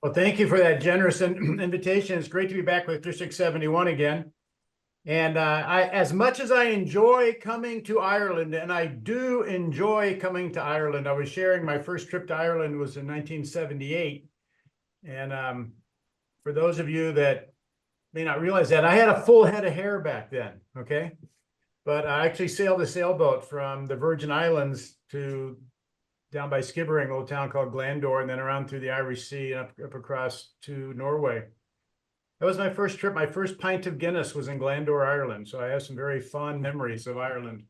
Well, thank you for that generous invitation. It's great to be back with District 71 again. And as much as I enjoy coming to Ireland, and I do enjoy coming to Ireland, I was sharing my first trip to Ireland was in 1978. And for those of you that may not realize that, I had a full head of hair back then, okay? But I actually sailed a sailboat from the Virgin Islands to down by Skibbering, a little town called Glandor, and then around through the Irish Sea and up across to Norway. That was my first trip. My first pint of Guinness was in Glandor, Ireland. So I have some very fond memories of Ireland.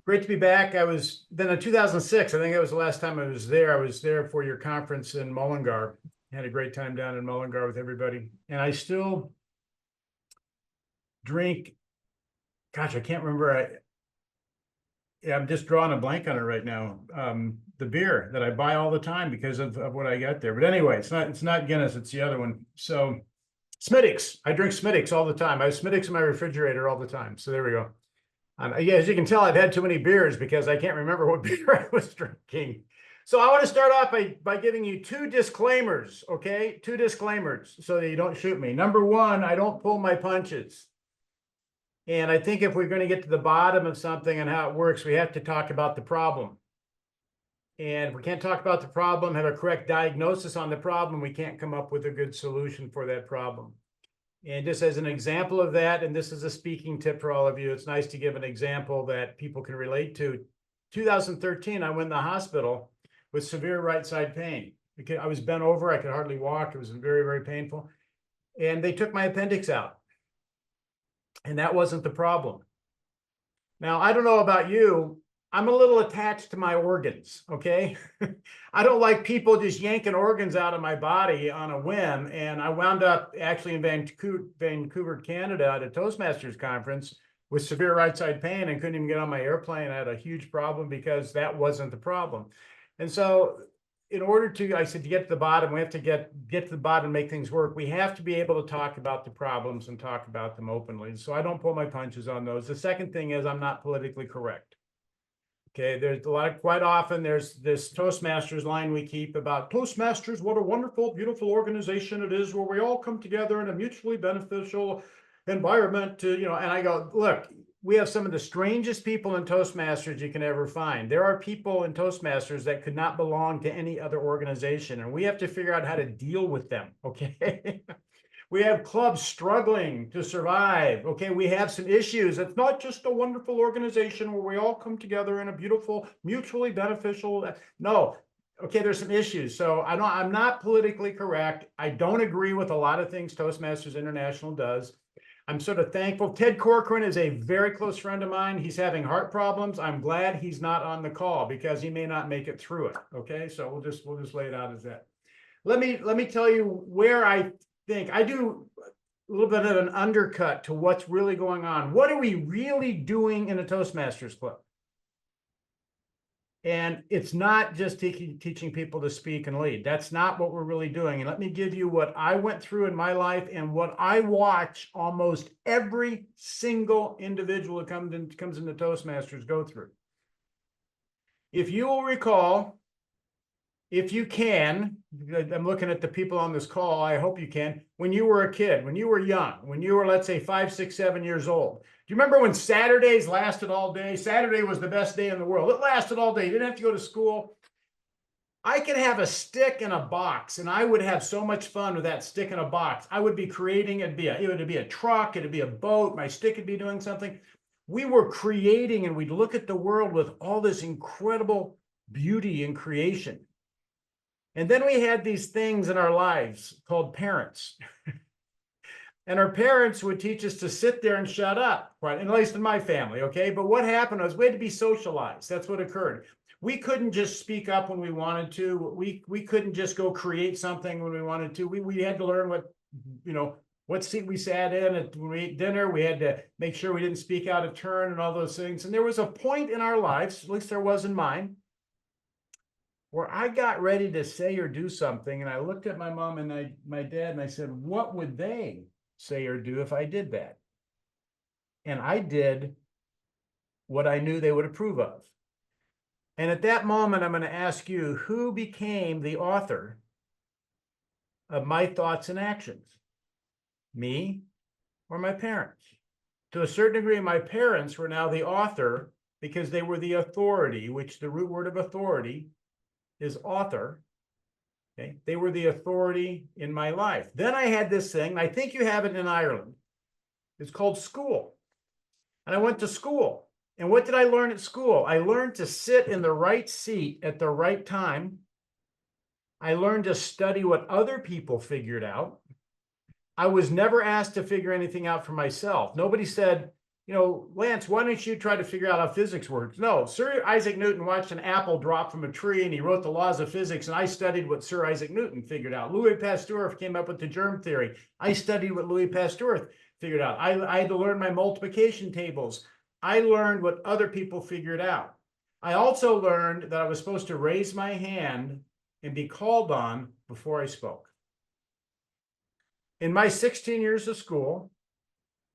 Great to be back. I was then in 2006. I think that was the last time I was there. I was there for your conference in Mullingar. Had a great time down in Mullingar with everybody. And I still drink. Gosh, I can't remember. I'm just drawing a blank on it right now. The beer that I buy all the time because of what I got there. But anyway, it's not Guinness, it's the other one. So Smittix. I drink Smittix all the time. I have Smittix in my refrigerator all the time. So there we go. Yeah, as you can tell, I've had too many beers because I can't remember what beer I was drinking. So I want to start off by giving you two disclaimers, okay? Two disclaimers so that you don't shoot me. Number one, I don't pull my punches. And I think if we're going to get to the bottom of something and how it works, we have to talk about the problem. And if we can't talk about the problem, have a correct diagnosis on the problem, we can't come up with a good solution for that problem. And just as an example of that, and this is a speaking tip for all of you, it's nice to give an example that people can relate to. 2013, I went in the hospital with severe right side pain. Because I was bent over, I could hardly walk. It was very, very painful. And they took my appendix out. And that wasn't the problem. Now, I don't know about you. I'm a little attached to my organs, okay? I don't like people just yanking organs out of my body on a whim. And I wound up actually in Vancouver, Canada at a Toastmasters conference with severe right side pain and couldn't even get on my airplane. I had a huge problem because that wasn't the problem. And so in order to, I said, to get to the bottom, we have to get to the bottom and make things work. We have to be able to talk about the problems and talk about them openly. So I don't pull my punches on those. The second thing is I'm not politically correct. Okay, there's a lot of, quite often there's this Toastmasters line we keep about Toastmasters, what a wonderful, beautiful organization it is where we all come together in a mutually beneficial environment to, and I go, look, we have some of the strangest people in Toastmasters you can ever find. There are people in Toastmasters that could not belong to any other organization, and we have to figure out how to deal with them, okay? We have clubs struggling to survive, okay? We have some issues. It's not just a wonderful organization where we all come together in a beautiful, mutually beneficial, no. Okay, there's some issues. So I'm not politically correct. I don't agree with a lot of things Toastmasters International does. I'm sort of thankful. Ted Corcoran is a very close friend of mine. He's having heart problems. I'm glad he's not on the call because he may not make it through it. Okay, so we'll just lay it out as that. Let me tell you where I think I do a little bit of an undercut to what's really going on. What are we really doing in a Toastmasters club? And it's not just teaching people to speak and lead. That's not what we're really doing. And let me give you what I went through in my life and what I watch almost every single individual that comes into Toastmasters go through. If you will recall, if you can, I'm looking at the people on this call, I hope you can, when you were a kid, when you were young, when you were, let's say, 5, 6, 7 years old. Do you remember when Saturdays lasted all day? Saturday was the best day in the world. It lasted all day. You didn't have to go to school. I could have a stick in a box, and I would have so much fun with that stick in a box. I would be creating, it would be a truck, it'd be a boat, my stick would be doing something. We were creating, and we'd look at the world with all this incredible beauty and creation. And then we had these things in our lives called parents. And our parents would teach us to sit there and shut up, right? At least in my family, okay? But what happened was we had to be socialized. That's what occurred. We couldn't just speak up when we wanted to. We couldn't just go create something when we wanted to. We had to learn what seat we sat in when we ate dinner. We had to make sure we didn't speak out of turn and all those things. And there was a point in our lives, at least there was in mine, where I got ready to say or do something. And I looked at my mom and my dad and I said, what would they say or do if I did that? And I did what I knew they would approve of. And at that moment, I'm going to ask you, who became the author of my thoughts and actions? Me or my parents? To a certain degree, my parents were now the author because they were the authority, which the root word of authority is author. Okay, they were the authority in my life. Then I had this thing, and I think you have it in Ireland. It's called school. And I went to school. And what did I learn at school? I learned to sit in the right seat at the right time. I learned to study what other people figured out. I was never asked to figure anything out for myself. Nobody said, Lance, why don't you try to figure out how physics works? No, Sir Isaac Newton watched an apple drop from a tree and he wrote the laws of physics, and I studied what Sir Isaac Newton figured out. Louis Pasteur came up with the germ theory. I studied what Louis Pasteur figured out. I had to learn my multiplication tables. I learned what other people figured out. I also learned that I was supposed to raise my hand and be called on before I spoke. In my 16 years of school,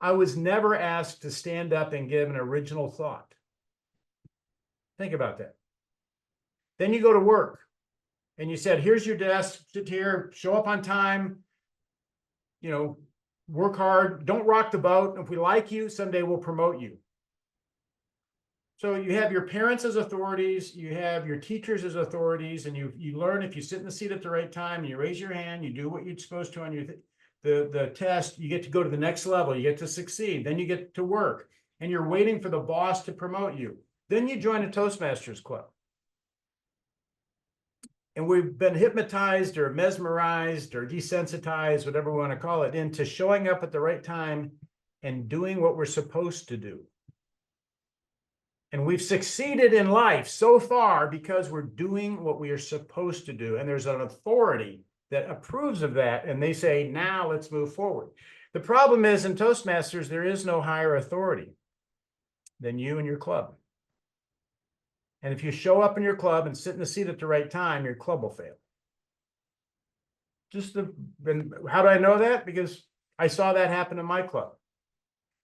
I was never asked to stand up and give an original thought. Think about that. Then you go to work and you said, here's your desk, sit here, show up on time, work hard, don't rock the boat. If we like you, someday we'll promote you. So you have your parents as authorities, you have your teachers as authorities, and you learn if you sit in the seat at the right time, and you raise your hand, you do what you're supposed to on the test, you get to go to the next level, you get to succeed, then you get to work, and you're waiting for the boss to promote you. Then you join a Toastmasters club. And we've been hypnotized or mesmerized or desensitized, whatever we want to call it, into showing up at the right time and doing what we're supposed to do. And we've succeeded in life so far because we're doing what we are supposed to do. And there's an authority that approves of that, and they say, now let's move forward. The problem is in Toastmasters, there is no higher authority than you and your club. And if you show up in your club and sit in the seat at the right time, your club will fail. And how do I know that? Because I saw that happen in my club.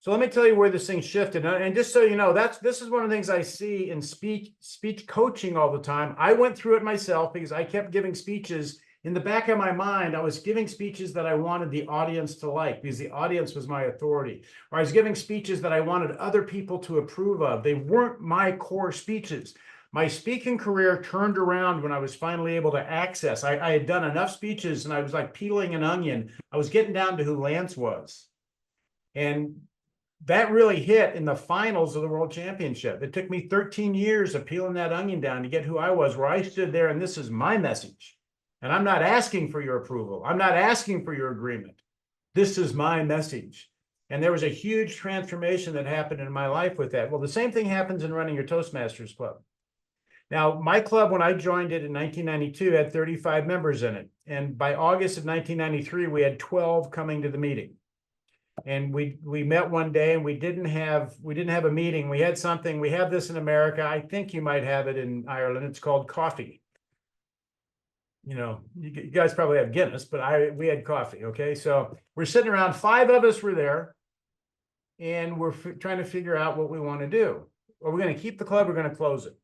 So let me tell you where this thing shifted. And just so you know, this is one of the things I see in speech coaching all the time. I went through it myself because I kept giving speeches. In the back of my mind, I was giving speeches that I wanted the audience to like because the audience was my authority. Or I was giving speeches that I wanted other people to approve of. They weren't my core speeches. My speaking career turned around when I was finally able to access. I had done enough speeches and I was like peeling an onion. I was getting down to who Lance was. And that really hit in the finals of the World Championship. It took me 13 years of peeling that onion down to get who I was, where I stood there and this is my message. And I'm not asking for your approval. I'm not asking for your agreement. This is my message. And there was a huge transformation that happened in my life with that. Well, the same thing happens in running your Toastmasters club. Now, my club, when I joined it in 1992, had 35 members in it. And by August of 1993, we had 12 coming to the meeting. And we met one day and we didn't have a meeting. We had something. We have this in America. I think you might have it in Ireland. It's called coffee. You guys probably have Guinness, but we had coffee. Okay, so we're sitting around. 5 of us were there, and we're trying to figure out what we want to do. Are we going to keep the club? We're going to close it.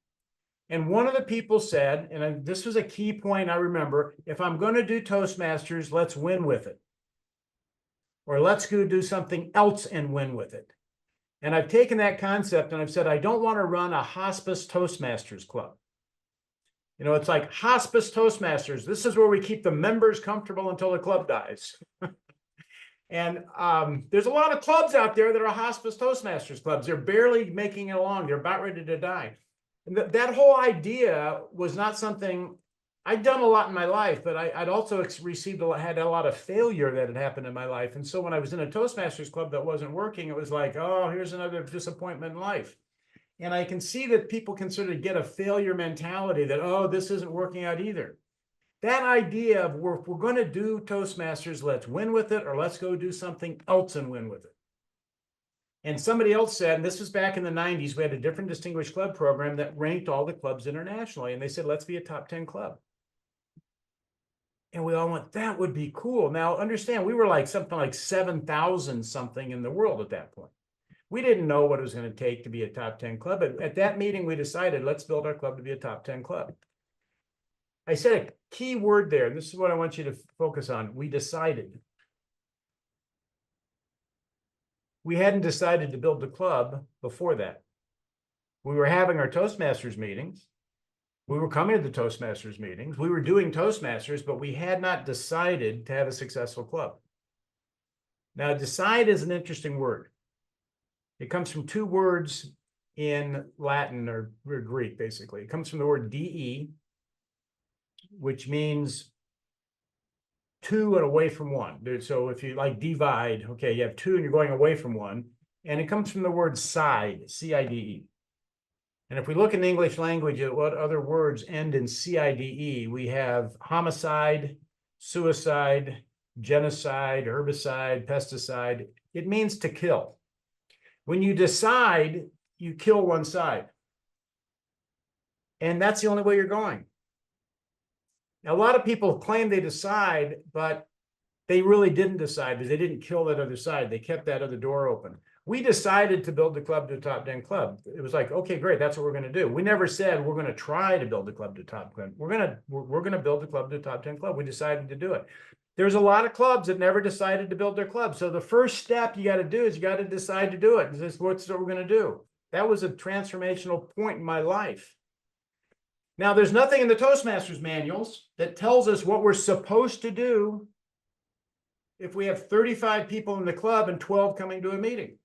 And one of the people said, and this was a key point I remember: if I'm going to do Toastmasters, let's win with it. Or let's go do something else and win with it. And I've taken that concept and I've said, I don't want to run a hospice Toastmasters club. It's like hospice Toastmasters. This is where we keep the members comfortable until the club dies. And there's a lot of clubs out there that are hospice Toastmasters clubs. They're barely making it along. They're about ready to die. And that whole idea was not something I'd done a lot in my life, but I'd also had a lot of failure that had happened in my life. And so when I was in a Toastmasters club that wasn't working, it was like, oh, here's another disappointment in life. And I can see that people can sort of get a failure mentality that, oh, this isn't working out either. That idea of if we're going to do Toastmasters, let's win with it, or let's go do something else and win with it. And somebody else said, and this was back in the 90s, we had a different distinguished club program that ranked all the clubs internationally. And they said, let's be a top 10 club. And we all went, that would be cool. Now, understand, we were like something like 7,000 something in the world at that point. We didn't know what it was going to take to be a top 10 club. But at that meeting, we decided, let's build our club to be a top 10 club. I said a key word there. This is what I want you to focus on. We decided. We hadn't decided to build the club before that. We were having our Toastmasters meetings. We were coming to the Toastmasters meetings. We were doing Toastmasters, but we had not decided to have a successful club. Now, decide is an interesting word. It comes from two words in Latin or Greek, basically. It comes from the word de, which means two and away from one. So if you like divide, okay, you have two and you're going away from one. And it comes from the word side, C-I-D-E. And if we look in the English language at what other words end in C-I-D-E, we have homicide, suicide, genocide, herbicide, pesticide. It means to kill. When you decide, you kill one side. And that's the only way you're going. Now, a lot of people claim they decide, but they really didn't decide because they didn't kill that other side. They kept that other door open. We decided to build the club to a top 10 club. It was like, okay, great, that's what we're going to do. We never said we're going to try to build the club to top 10. We're going to build the club to a top 10 club. We decided to do it. There's a lot of clubs that never decided to build their club. So the first step you got to do is you got to decide to do it. This is what we're going to do. That was a transformational point in my life. Now, there's nothing in the Toastmasters manuals that tells us what we're supposed to do if we have 35 people in the club and 12 coming to a meeting.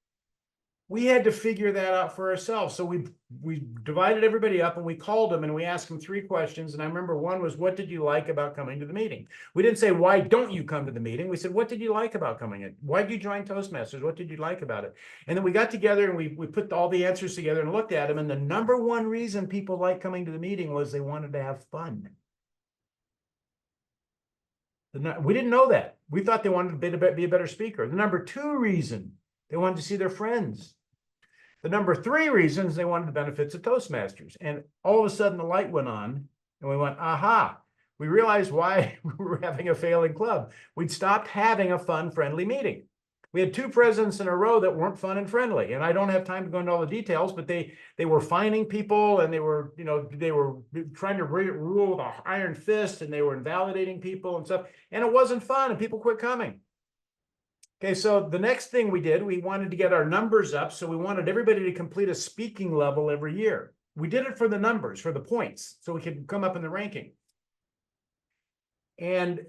We had to figure that out for ourselves. So we divided everybody up and we called them and we asked them 3 questions. And I remember one was, what did you like about coming to the meeting? We didn't say, why don't you come to the meeting? We said, what did you like about coming in? Why did you join Toastmasters? What did you like about it? And then we got together and we put all the answers together and looked at them. And the number one reason people liked coming to the meeting was they wanted to have fun. We didn't know that. We thought they wanted to be a better speaker. The number 2 reason, they wanted to see their friends. The number 3 reasons, they wanted the benefits of Toastmasters. And all of a sudden the light went on and we went, aha, we realized why we were having a failing club. We'd stopped having a fun, friendly meeting. We had 2 presidents in a row that weren't fun and friendly. And I don't have time to go into all the details, but they were fining people and they were trying to rule with an iron fist and they were invalidating people and stuff. And it wasn't fun and people quit coming. Okay, so the next thing we did, we wanted to get our numbers up. So we wanted everybody to complete a speaking level every year. We did it for the numbers, for the points, so we could come up in the ranking. And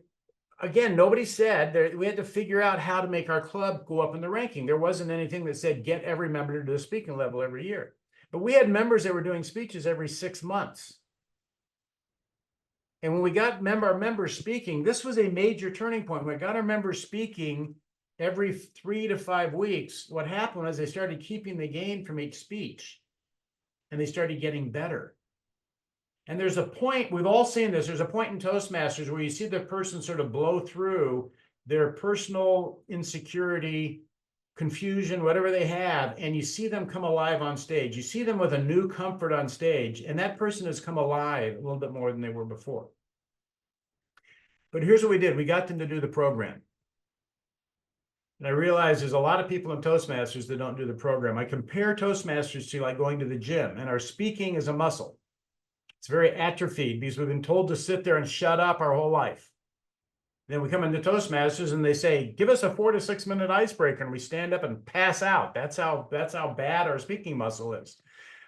again, nobody said that we had to figure out how to make our club go up in the ranking. There wasn't anything that said get every member to do a speaking level every year. But we had members that were doing speeches every 6 months. And when we got our members speaking, this was a major turning point. When we got our members speaking every 3 to 5 weeks, what happened was they started keeping the gain from each speech and they started getting better. And there's a point, we've all seen this, there's a point in Toastmasters where you see the person sort of blow through their personal insecurity, confusion, whatever they have, and you see them come alive on stage. You see them with a new comfort on stage, and that person has come alive a little bit more than they were before. But here's what we did. We got them to do the program. And I realize there's a lot of people in Toastmasters that don't do the program. I compare Toastmasters to like going to the gym, and our speaking is a muscle. It's very atrophied because we've been told to sit there and shut up our whole life. Then we come into Toastmasters and they say, give us a 4 to 6 minute icebreaker, and we stand up and pass out. That's how bad our speaking muscle is.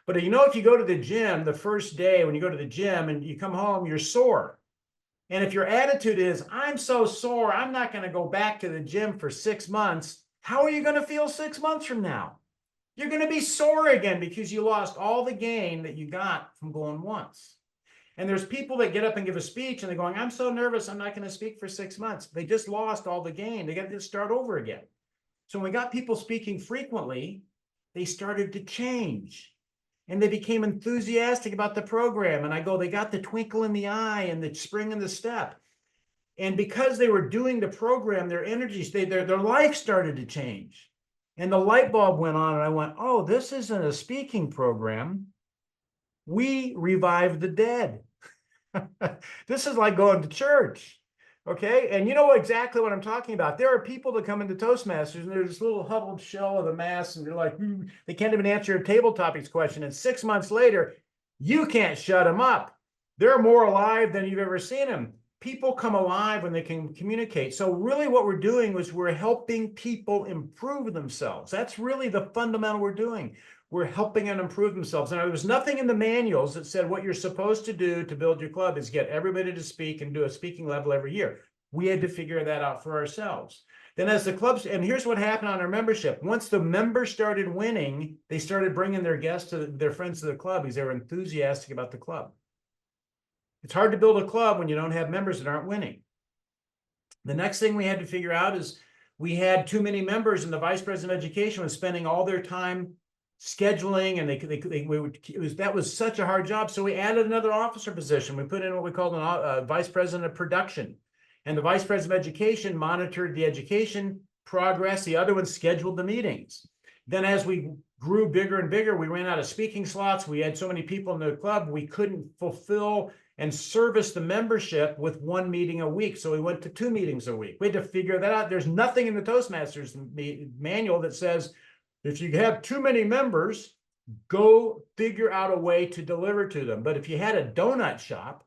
But if you go to the gym, the first day when you go to the gym and you come home, you're sore. And if your attitude is, I'm so sore, I'm not going to go back to the gym for 6 months, how are you going to feel 6 months from now? You're going to be sore again because you lost all the gain that you got from going once. And there's people that get up and give a speech and they're going, I'm so nervous, I'm not going to speak for 6 months. They just lost all the gain. They got to start over again. So when we got people speaking frequently, they started to change. And they became enthusiastic about the program. And I go, they got the twinkle in the eye and the spring in the step. And because they were doing the program, their energy, their life started to change. And the light bulb went on and I went, oh, this isn't a speaking program. We revive the dead. This is like going to church. Okay. And you know exactly what I'm talking about. There are people that come into Toastmasters and they're this little huddled shell of a mass and they're like, they can't even answer a table topics question. And 6 months later, you can't shut them up. they're more alive than you've ever seen them. People come alive when they can communicate. So really what we're doing is we're helping people improve themselves. That's really the fundamental we're doing. We're helping them improve themselves. Now, there was nothing in the manuals that said what you're supposed to do to build your club is get everybody to speak and do a speaking level every year. We had to figure that out for ourselves. Then as the clubs, and here's what happened on our membership. Once the members started winning, they started bringing their guests to their friends to the club because they were enthusiastic about the club. It's hard to build a club when you don't have members that aren't winning. The next thing we had to figure out is we had too many members, and the vice president of education was spending all their time scheduling, and that was such a hard job. So we added another officer position. We put in what we called a vice president of production, and the vice president of education monitored the education progress. The other one scheduled the meetings. Then as we grew bigger and bigger, we ran out of speaking slots. We had so many people in the club, we couldn't fulfill and service the membership with one meeting a week. So we went to 2 meetings a week. We had to figure that out. There's nothing in the Toastmasters manual that says, if you have too many members, go figure out a way to deliver to them. But if you had a donut shop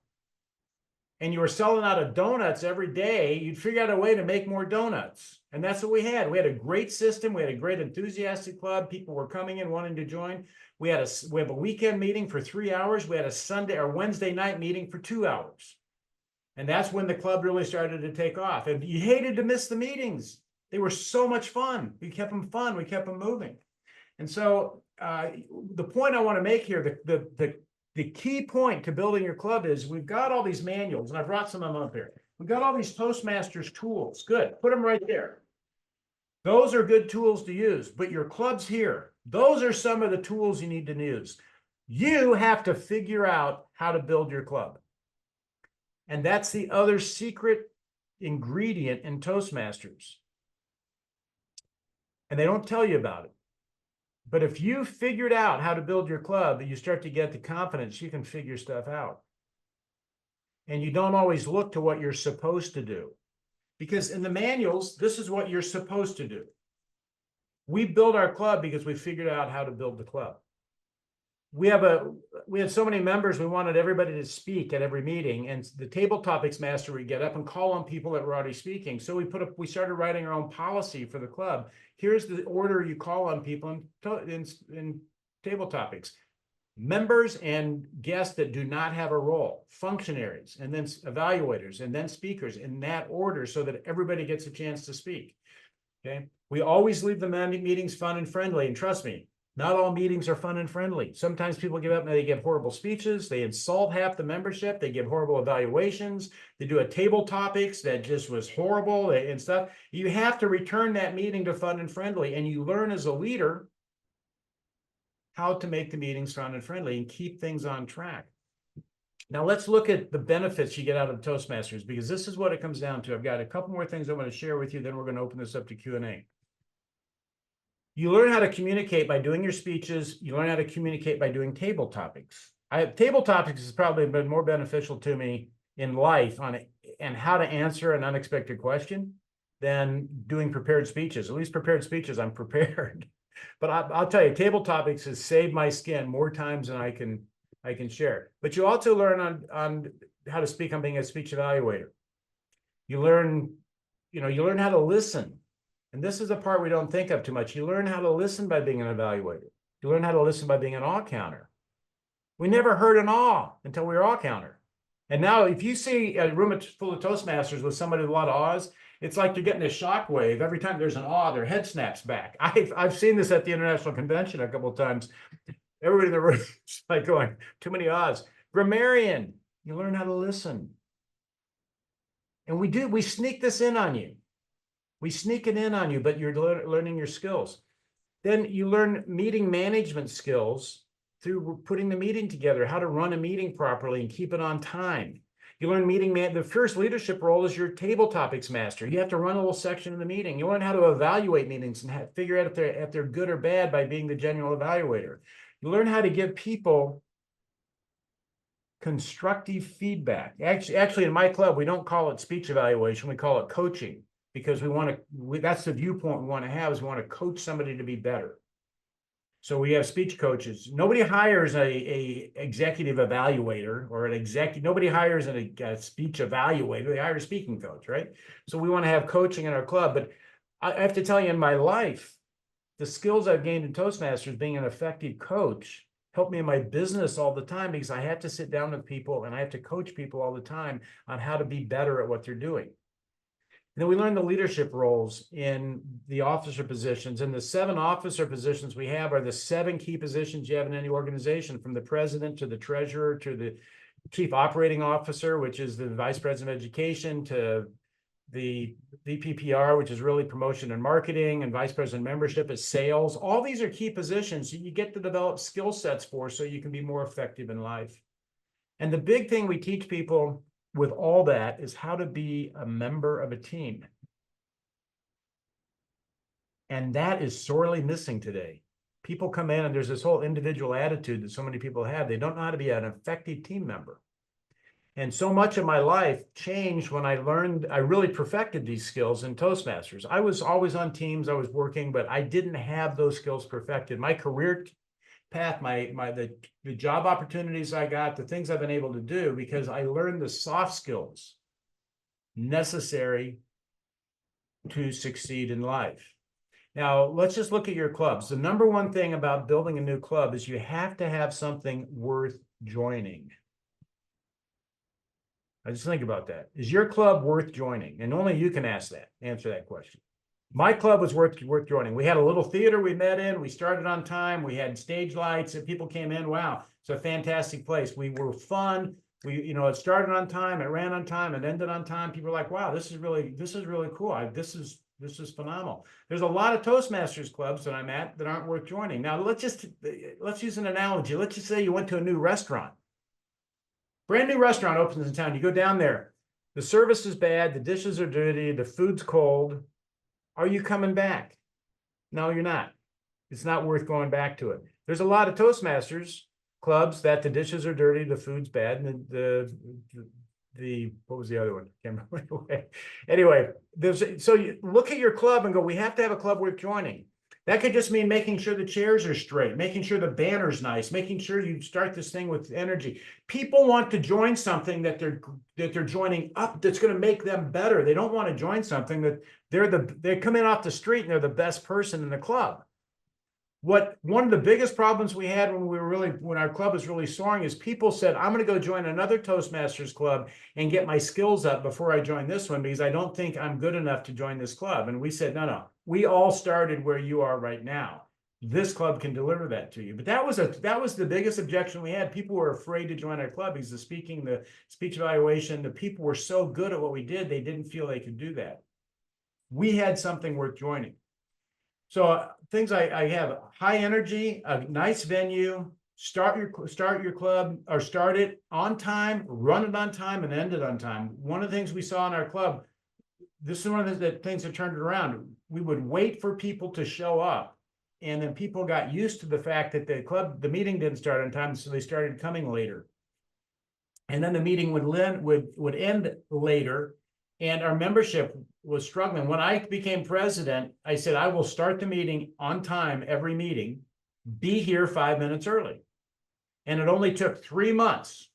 and you were selling out of donuts every day, you'd figure out a way to make more donuts. And that's what we had. We had a great system. We had a great enthusiastic club. People were coming in wanting to join. We have a weekend meeting for 3 hours. We had a Sunday or Wednesday night meeting for 2 hours. And that's when the club really started to take off. And you hated to miss the meetings. They were so much fun. We kept them fun. We kept them moving. And so the point I want to make here, the key point to building your club is we've got all these manuals, and I brought some of them up here. We've got all these Toastmasters tools. Good. Put them right there. Those are good tools to use, but your club's here. Those are some of the tools you need to use. You have to figure out how to build your club. And that's the other secret ingredient in Toastmasters. And they don't tell you about it. But if you figured out how to build your club, you start to get the confidence you can figure stuff out. And you don't always look to what you're supposed to do. Because in the manuals, this is what you're supposed to do. We build our club because we figured out how to build the club. We had so many members, we wanted everybody to speak at every meeting, and the table topics master would get up and call on people that were already speaking. So we started writing our own policy for the club. Here's the order you call on people in table topics. Members and guests that do not have a role, functionaries, and then evaluators, and then speakers in that order so that everybody gets a chance to speak. Okay. We always leave the meetings fun and friendly, and trust me, not all meetings are fun and friendly. Sometimes people give up and they give horrible speeches. They insult half the membership. They give horrible evaluations. They do a table topics that just was horrible and stuff. You have to return that meeting to fun and friendly, and you learn as a leader how to make the meetings fun and friendly and keep things on track. Now let's look at the benefits you get out of Toastmasters, because this is what it comes down to. I've got a couple more things I want to share with you, then we're going to open this up to Q&A. You learn how to communicate by doing your speeches. You learn how to communicate by doing table topics. Table topics has probably been more beneficial to me in life and how to answer an unexpected question than doing prepared speeches. At least prepared speeches, I'm prepared. But I'll tell you, table topics has saved my skin more times than I can share. But you also learn on how to speak on being a speech evaluator. You learn how to listen. And this is the part we don't think of too much. You learn how to listen by being an evaluator. You learn how to listen by being an awe counter. We never heard an awe until we were awe counter. And now if you see a room full of Toastmasters with somebody with a lot of awes, it's like you're getting a shock wave. Every time there's an awe, their head snaps back. I've seen this at the International Convention a couple of times. Everybody in the room is like going, too many awes. Grammarian, you learn how to listen. And we sneak this in on you. We sneak it in on you, but you're learning your skills. Then you learn meeting management skills through putting the meeting together, how to run a meeting properly and keep it on time. You learn the first leadership role is your table topics master. You have to run a little section of the meeting. You learn how to evaluate meetings and figure out if they're good or bad by being the general evaluator. You learn how to give people constructive feedback. Actually, in my club, we don't call it speech evaluation. We call it coaching, because that's the viewpoint we want to have, is we want to coach somebody to be better. So we have speech coaches. Nobody hires a executive evaluator or an executive. Nobody hires a speech evaluator. They hire a speaking coach, right? So we want to have coaching in our club. But I have to tell you, in my life, the skills I've gained in Toastmasters, being an effective coach, helped me in my business all the time because I have to sit down with people and I have to coach people all the time on how to be better at what they're doing. And then we learn the leadership roles in the officer positions. And the 7 officer positions we have are the 7 key positions you have in any organization, from the president to the treasurer to the chief operating officer, which is the vice president of education, to the VPPR, which is really promotion and marketing, and vice president membership is sales. All these are key positions you get to develop skill sets for so you can be more effective in life. And the big thing we teach people with all that is how to be a member of a team. And that is sorely missing today. People come in and there's this whole individual attitude that so many people have. They don't know how to be an effective team member. And so much of my life changed when I really perfected these skills in Toastmasters. I was always on teams, I was working, but I didn't have those skills perfected. My career path, the job opportunities I got, the things I've been able to do, because I learned the soft skills necessary to succeed in life. Now, let's just look at your clubs. The number one thing about building a new club is you have to have something worth joining. I just think about that. Is your club worth joining? And only you can answer that question. My club was worth joining. We had a little theater we met in. We started on time. We had stage lights and people came in. Wow, it's a fantastic place. We were fun. It started on time, it ran on time, it ended on time. People were like, wow, this is really cool. This is phenomenal. There's a lot of Toastmasters clubs that I'm at that aren't worth joining. Now, let's use an analogy. Let's just say you went to a new restaurant. Brand new restaurant opens in town. You go down there. The service is bad. The dishes are dirty. The food's cold. Are you coming back? No, you're not. It's not worth going back to it. There's a lot of Toastmasters clubs that the dishes are dirty, the food's bad, and the what was the other one? Can't remember. Anyway, so you look at your club and go, we have to have a club worth joining. That could just mean making sure the chairs are straight, making sure the banner's nice, making sure you start this thing with energy. People want to join something that they're joining up that's going to make them better. They don't want to join something that they come in off the street and they're the best person in the club. One of the biggest problems we had when our club was really soaring is people said, I'm going to go join another Toastmasters club and get my skills up before I join this one because I don't think I'm good enough to join this club. And we said, no, we all started where you are right now. This club can deliver that to you. But that was the biggest objection we had. People were afraid to join our club because the speech evaluation, the people were so good at what we did, they didn't feel they could do that. We had something worth joining. So things I have: high energy, a nice venue, start your club, or start it on time, run it on time, and end it on time. One of the things we saw in our club, this is one of the things that turned it around. We would wait for people to show up, and then people got used to the fact that the meeting didn't start on time, so they started coming later. And then the meeting would end later, and our membership was struggling. When I became president, I said, I will start the meeting on time every meeting, be here 5 minutes early. And it only took 3 months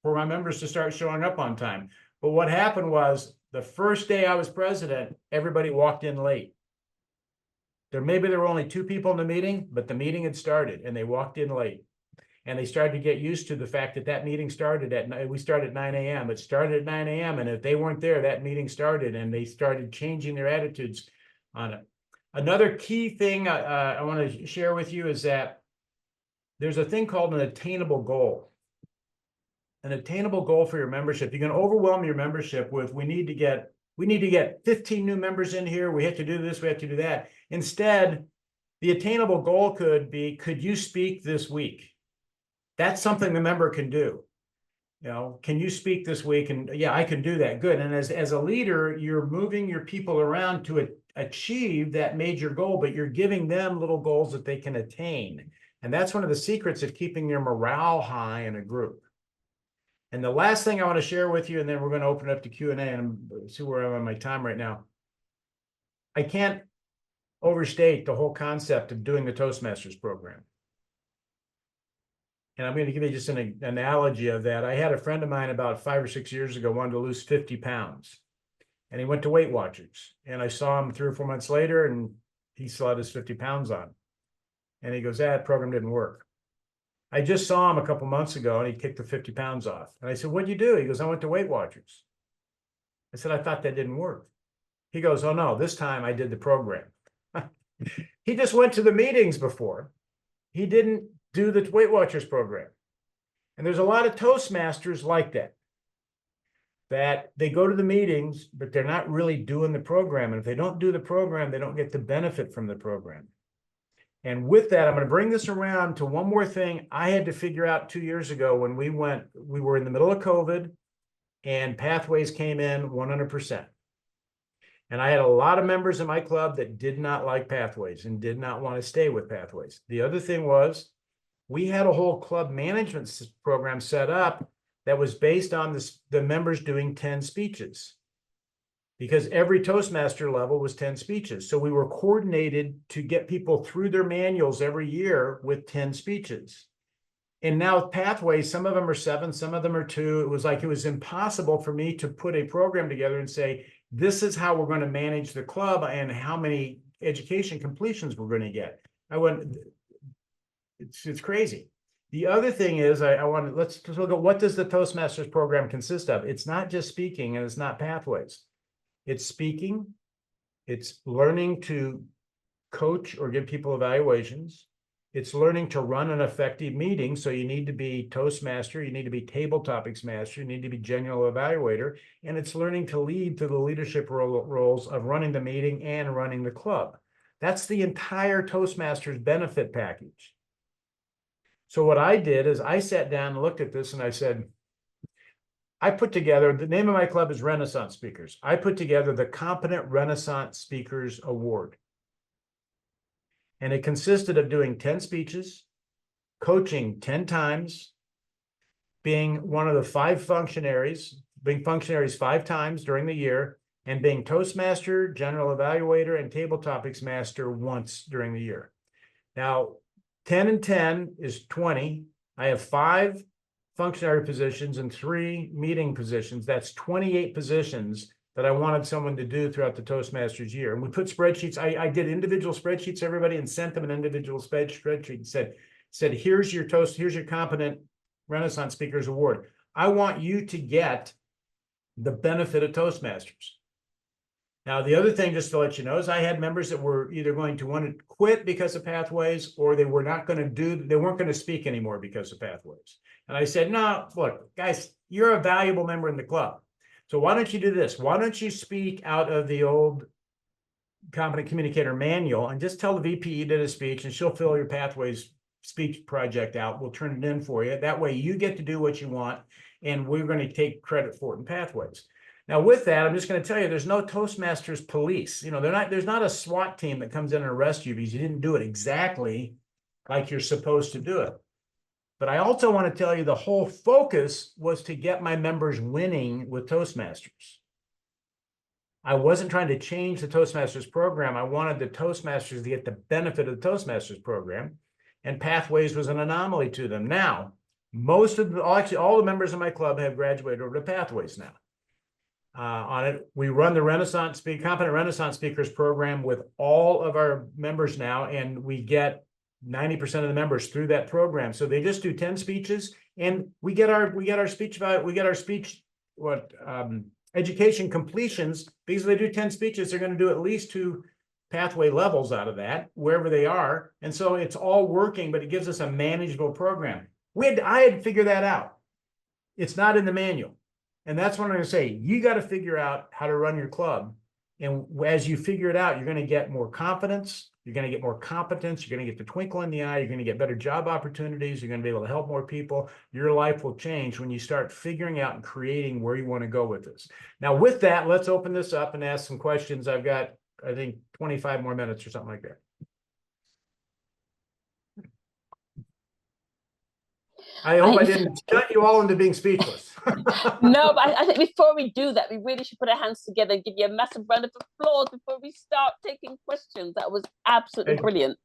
for my members to start showing up on time. But what happened was the first day I was president, everybody walked in late. There were only 2 people in the meeting, but the meeting had started and they walked in late. And they started to get used to the fact that meeting started we started at 9 a.m. It started at 9 a.m. And if they weren't there, that meeting started, and they started changing their attitudes on it. Another key thing I want to share with you is that there's a thing called an attainable goal. An attainable goal for your membership. You can overwhelm your membership with, we need to get 15 new members in here. We have to do this, we have to do that. Instead, the attainable goal could be, could you speak this week? That's something the member can do. Can you speak this week? And yeah, I can do that. Good. And as a leader, you're moving your people around to achieve that major goal, but you're giving them little goals that they can attain. And that's one of the secrets of keeping your morale high in a group. And the last thing I want to share with you, and then we're going to open up to Q&A and see where I'm on my time right now. overstate the whole concept of doing the Toastmasters program. And I'm going to give you just an analogy of that. I had a friend of mine about 5 or 6 years ago wanted to lose 50 pounds. And he went to Weight Watchers. And I saw him 3 or 4 months later, and he still had his 50 pounds on. And he goes, that program didn't work. I just saw him a couple months ago, and he kicked the 50 pounds off. And I said, what'd you do? He goes, I went to Weight Watchers. I said, I thought that didn't work. He goes, oh, no, this time I did the program. He just went to the meetings before. He didn't do the Weight Watchers program. And there's a lot of Toastmasters like that, that they go to the meetings, but they're not really doing the program. And if they don't do the program, they don't get the benefit from the program. And with that, I'm going to bring this around to one more thing I had to figure out 2 years ago when we were in the middle of COVID and Pathways came in 100%. And I had a lot of members in my club that did not like Pathways and did not want to stay with Pathways. The other thing was we had a whole club management program set up that was based on the members doing 10 speeches, because every Toastmaster level was 10 speeches. So we were coordinated to get people through their manuals every year with 10 speeches. And now with Pathways, some of them are 7, some of them are 2. It was impossible for me to put a program together and say, this is how we're going to manage the club and how many education completions we're going to get. It's crazy. The other thing is, let's look at what does the Toastmasters program consist of? It's not just speaking and it's not Pathways. It's speaking, it's learning to coach or give people evaluations. It's learning to run an effective meeting. So you need to be Toastmaster, you need to be table topics master, you need to be general evaluator, and it's learning to lead through the leadership roles of running the meeting and running the club. That's the entire Toastmasters benefit package. So what I did is I sat down and looked at this and I said, I put together, the name of my club is Renaissance Speakers. I put together the Competent Renaissance Speakers Award. And it consisted of doing 10 speeches, coaching 10 times, being one of the 5 functionaries, being functionaries 5 times during the year, and being Toastmaster, General Evaluator, and Table Topics Master once during the year. Now, 10 and 10 is 20. I have 5 functionary positions and 3 meeting positions. That's 28 positions that I wanted someone to do throughout the Toastmasters year. And we put spreadsheets. I did individual spreadsheets, everybody, and sent them an individual spreadsheet and said, here's your Competent Renaissance Speakers Award. I want you to get the benefit of Toastmasters. Now, the other thing, just to let you know, is I had members that were either going to want to quit because of Pathways, or they weren't going to speak anymore because of Pathways. And I said, no, look, guys, you're a valuable member in the club. So why don't you do this? Why don't you speak out of the old Competent Communicator manual and just tell the VP you did a speech, and she'll fill your Pathways speech project out. We'll turn it in for you. That way you get to do what you want, and we're going to take credit for it in Pathways. Now, with that, I'm just going to tell you, there's no Toastmasters police. You know, there's not a SWAT team that comes in and arrests you because you didn't do it exactly like you're supposed to do it. But I also want to tell you the whole focus was to get my members winning with Toastmasters. I wasn't trying to change the Toastmasters program. I wanted the Toastmasters to get the benefit of the Toastmasters program, and Pathways was an anomaly to them. Now, actually all the members of my club have graduated over to Pathways now. On it, we run the Competent Renaissance Speakers program with all of our members now, and we get 90% of the members through that program. So they just do 10 speeches, and we get our education completions, because if they do 10 speeches, they're going to do at least 2 pathway levels out of that, wherever they are. And so it's all working, but it gives us a manageable program. I had to figure that out. It's not in the manual. And that's what I'm going to say. You got to figure out how to run your club. And as you figure it out, you're going to get more confidence. You're going to get more competence. You're going to get the twinkle in the eye. You're going to get better job opportunities. You're going to be able to help more people. Your life will change when you start figuring out and creating where you want to go with this. Now, with that, let's open this up and ask some questions. I've got, I think, 25 more minutes or something like that. I hope I didn't shut you all into being speechless. No, but I think before we do that, we really should put our hands together and give you a massive round of applause before we start taking questions. That was absolutely brilliant.